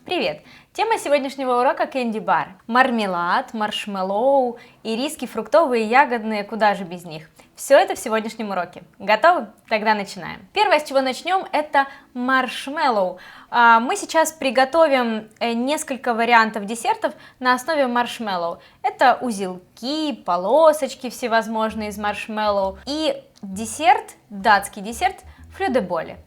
Привет! Тема сегодняшнего урока кэнди-бар. Мармелад, маршмеллоу, ириски фруктовые, ягодные, куда же без них. Все это в сегодняшнем уроке. Готовы? Тогда начинаем. Первое, с чего начнем, это маршмеллоу. Мы сейчас приготовим несколько вариантов десертов на основе маршмеллоу. Это узелки, полосочки всевозможные из маршмеллоу и десерт, датский десерт флюдеболе.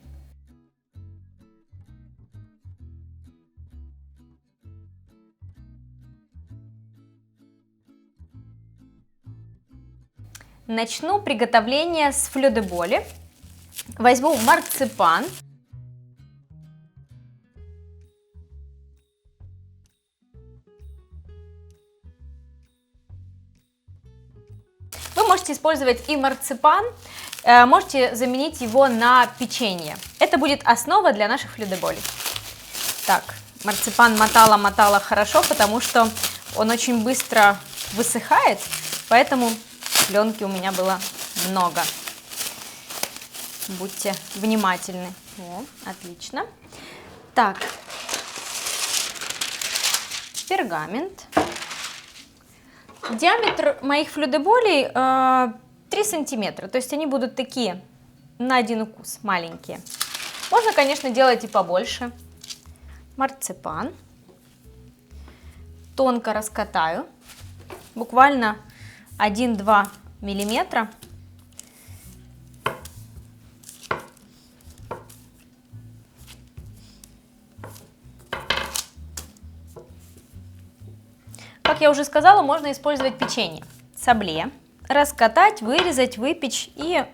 Начну приготовление с флюдеболе. Возьму марципан. Вы можете использовать и марципан, можете заменить его на печенье. Это будет основа для наших флюдеболей. Так, марципан мотала хорошо, потому что он очень быстро высыхает, поэтому пленки у меня было много. Будьте внимательны. О, отлично. Так, пергамент. Диаметр моих флюдеболей 3 сантиметра, то есть они будут такие на один укус, маленькие. Можно, конечно, делать и побольше. Марципан. Тонко раскатаю, буквально 1-2 миллиметра. Как я уже сказала, можно использовать печенье, сабле, раскатать, вырезать, выпечь и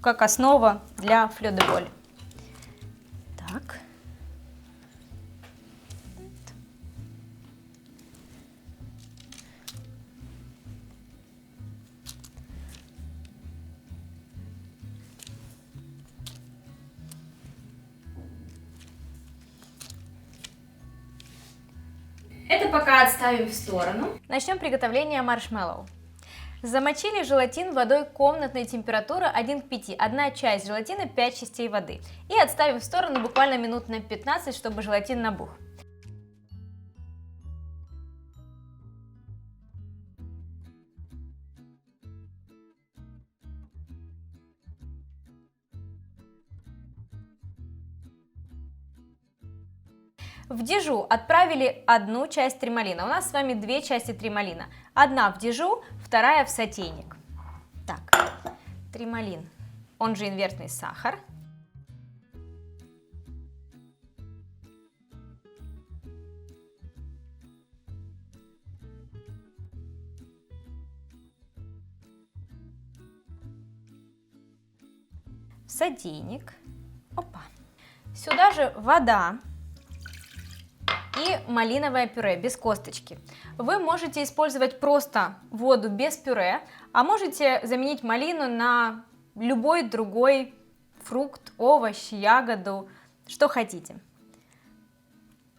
как основа для флюдеболе. Так. Это пока отставим в сторону. Начнем приготовление маршмеллоу. Замочили желатин водой комнатной температуры 1 к 5, 1 часть желатина, 5 частей воды. И отставим в сторону буквально минут на 15, чтобы желатин набух. В дижу отправили 1 часть тремолина. У нас с вами 2 части тремолина. 1 в дижу, 2 в сотейник. Так, тремолин, он же инвертный сахар. Сотейник. Опа. Сюда же вода. И малиновое пюре без косточки. Вы можете использовать просто воду без пюре, а можете заменить малину на любой другой фрукт, овощ, ягоду, что хотите.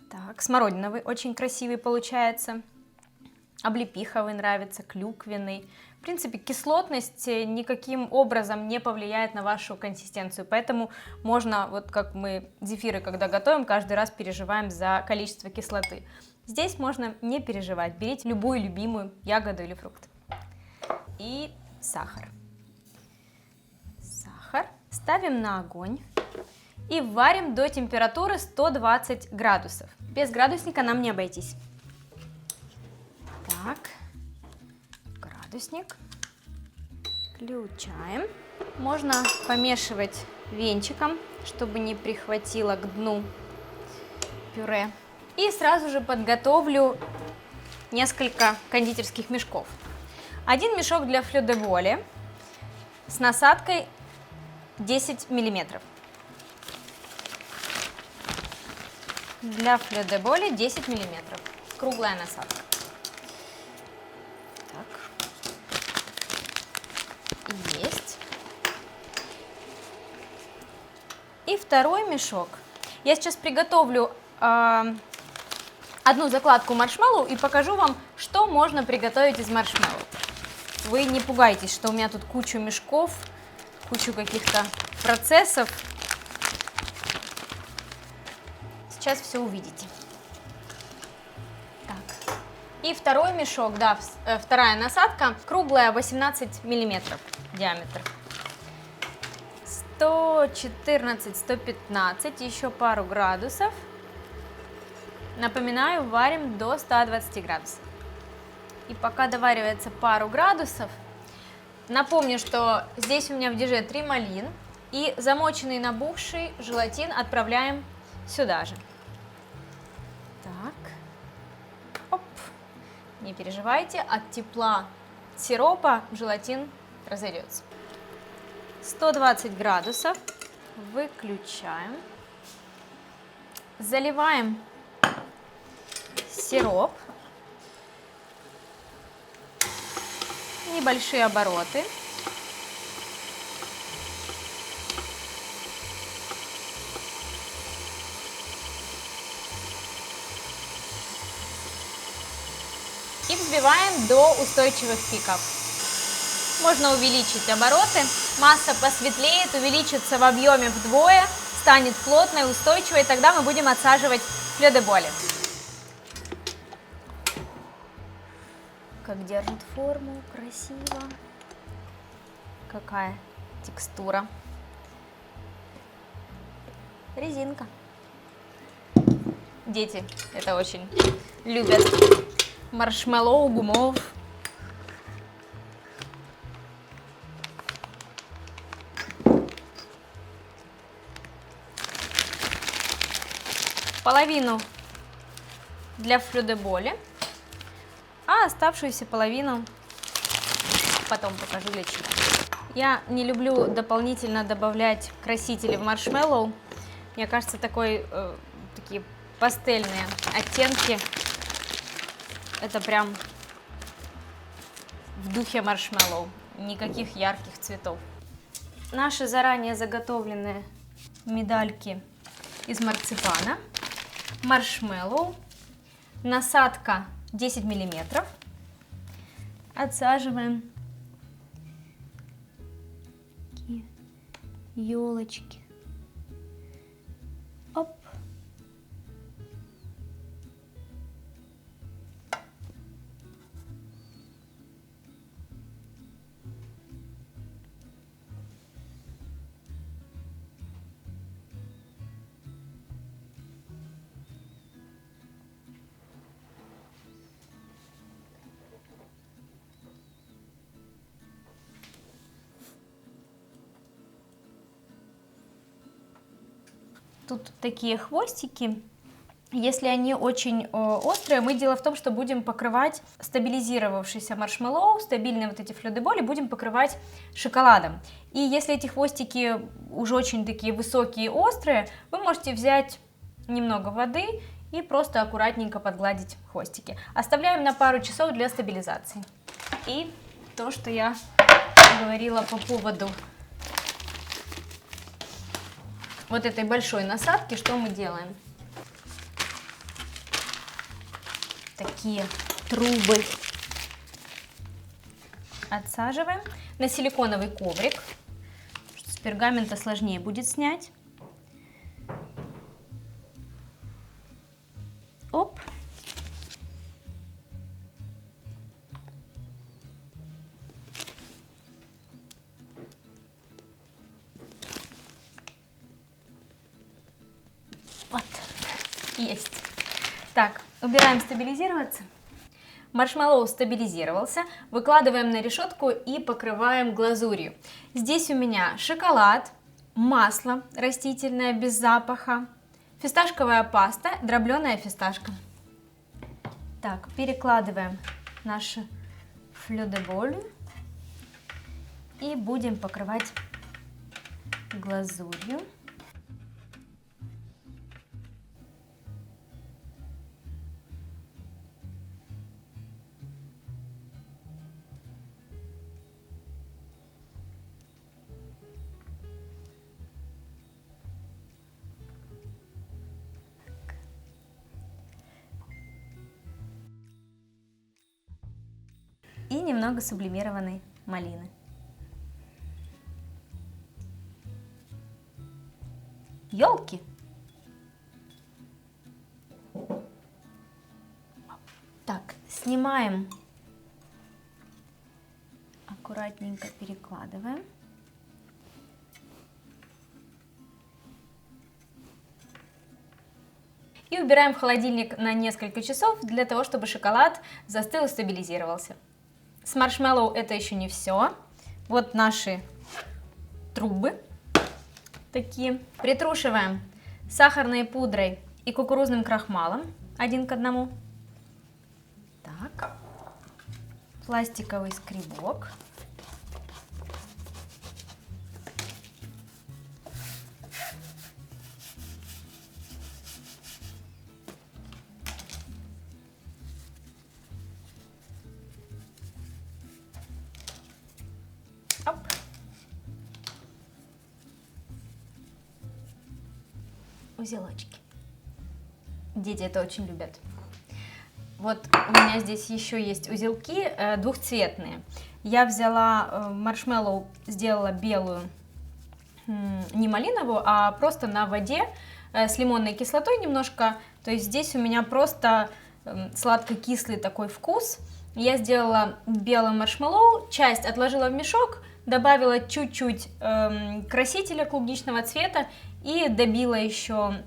Так, смородиновый очень красивый получается, облепиховый нравится, клюквенный. В принципе, кислотность никаким образом не повлияет на вашу консистенцию, поэтому можно, вот как мы зефиры, когда готовим, каждый раз переживаем за количество кислоты. Здесь можно не переживать, берите любую любимую ягоду или фрукт. И сахар. Сахар ставим на огонь и варим до температуры 120 градусов. Без градусника нам не обойтись. Так. Градусник. Включаем. Можно помешивать венчиком, чтобы не прихватило к дну пюре. И сразу же подготовлю несколько кондитерских мешков. 1 мешок для флюдеболе с насадкой 10 мм. Для флюдеболе 10 мм. Круглая насадка. Есть. И второй мешок. Я сейчас приготовлю одну закладку маршмеллоу и покажу вам, что можно приготовить из маршмеллоу. Вы не пугайтесь, что у меня тут кучу мешков, кучу каких-то процессов. Сейчас все увидите. Так. И второй мешок, да, вторая насадка, круглая, 18 миллиметров диаметр. 114, 115, еще пару градусов. Напоминаю, варим до 120 градусов. И пока доваривается пару градусов, напомню, что здесь у меня в диже 3 малин. И замоченный набухший желатин отправляем сюда же. Так. Оп. Не переживайте, от тепла сиропа желатин разойдется. 120 градусов. Выключаем. Заливаем сироп. Небольшие обороты. И взбиваем до устойчивых пиков. Можно увеличить обороты. Масса посветлеет, увеличится в объеме вдвое, станет плотной, устойчивой. Тогда мы будем отсаживать флёдеболи. Как держит форму, красиво. Какая текстура. Резинка. Дети это очень любят. Маршмеллоу, гумов. Половину для флёдеболи, а оставшуюся половину потом покажу для чего. Я не люблю дополнительно добавлять красители в маршмеллоу. Мне кажется, такие пастельные оттенки. Это прям в духе маршмеллоу. Никаких ярких цветов. Наши заранее заготовленные медальки из марципана. Маршмеллоу. Насадка 10 миллиметров. Отсаживаем такие елочки. Оп. Тут такие хвостики. Если они очень острые, мы дело в том, что будем покрывать стабилизировавшийся маршмеллоу, стабильные вот эти флёдеболи будем покрывать шоколадом. И если эти хвостики уже очень такие высокие и острые, вы можете взять немного воды и просто аккуратненько подгладить хвостики. Оставляем на пару часов для стабилизации. И то, что я говорила по поводу вот этой большой насадки, что мы делаем? Такие трубы отсаживаем на силиконовый коврик. С пергамента сложнее будет снять. Оп. Вот. Есть. Так, убираем стабилизироваться. Маршмеллоу стабилизировался. Выкладываем на решетку и покрываем глазурью. Здесь у меня шоколад, масло растительное без запаха, фисташковая паста, дробленая фисташка. Так, перекладываем наши флёдеболи и будем покрывать глазурью. и немного сублимированной малины. Ёлки! Так, снимаем, аккуратненько перекладываем. И убираем в холодильник на несколько часов для того, чтобы шоколад застыл и стабилизировался. С маршмеллоу это еще не все. Вот наши трубы такие. Притрушиваем сахарной пудрой и кукурузным крахмалом 1 к 1. Так. Пластиковый скребок. Оп. Узелочки. Дети это очень любят. Вот у меня здесь еще есть узелки двухцветные. Я взяла маршмеллоу, сделала белую, не малиновую, а просто на воде с лимонной кислотой немножко. То есть здесь у меня просто сладко-кислый такой вкус. Я сделала белым маршмеллоу, часть отложила в мешок, добавила чуть-чуть красителя клубничного цвета и добила еще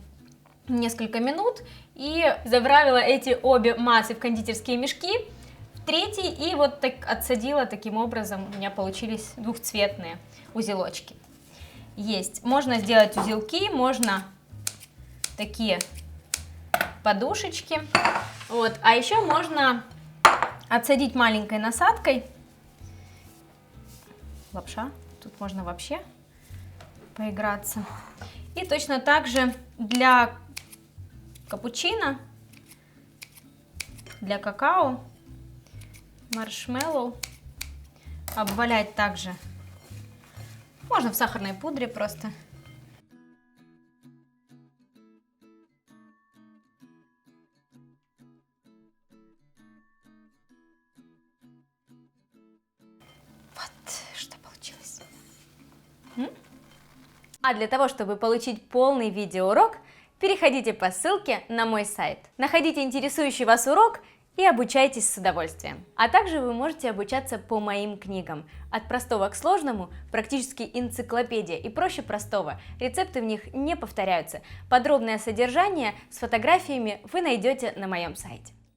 несколько минут. И заправила эти обе массы в кондитерские мешки, в третий, и вот так отсадила, таким образом у меня получились двухцветные узелочки. Есть. Можно сделать узелки, можно такие подушечки. Вот. А еще можно отсадить маленькой насадкой. Лапша. Тут можно вообще поиграться. И точно так же для капучино, для какао, маршмеллоу обвалять также. Можно в сахарной пудре просто. Вот что получилось. А для того, чтобы получить полный видеоурок, переходите по ссылке на мой сайт. Находите интересующий вас урок и обучайтесь с удовольствием. А также вы можете обучаться по моим книгам. От простого к сложному, практически энциклопедия и проще простого. Рецепты в них не повторяются. Подробное содержание с фотографиями вы найдете на моем сайте.